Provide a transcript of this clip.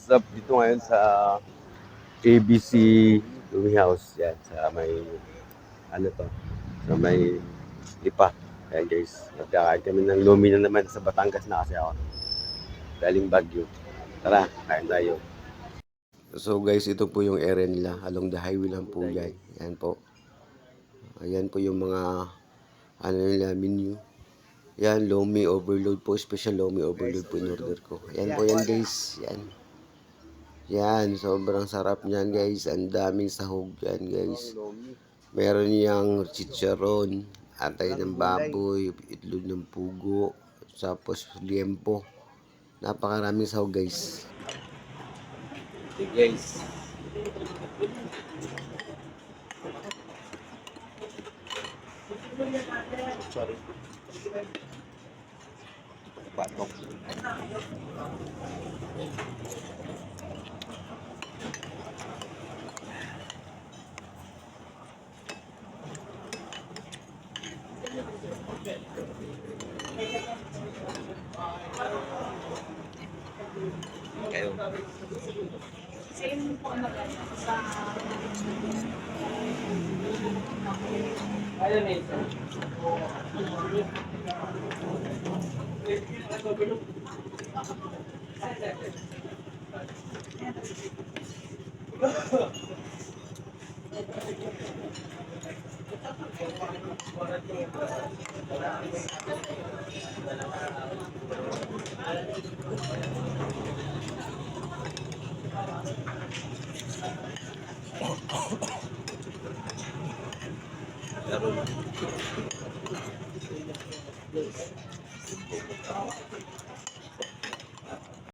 what's up dito ngayon sa ABC Lumi House. Yan, sa may, ano to, sa may Lipa. Ayan guys, magkakain kami ng lumi na naman sa Batangas na kasi ako. Galing Baguio. Tara, kain tayo. So guys, ito po yung area nila. Along the highway lang po yan. Yan po. Ayan po yung mga, ano nila, menu. Yan, lomi overload po. Special lomi overload po in order ko. Yan po yan guys. Yan. Yan, sobrang sarap niyan guys. Ang daming sahog yan guys. Meron niyang chicharon, atay ng baboy, itlog ng pugo, tapos liempo. Napakaraming sahog guys. Okay guys. Sorry. Batok. Kayo. Same po na sa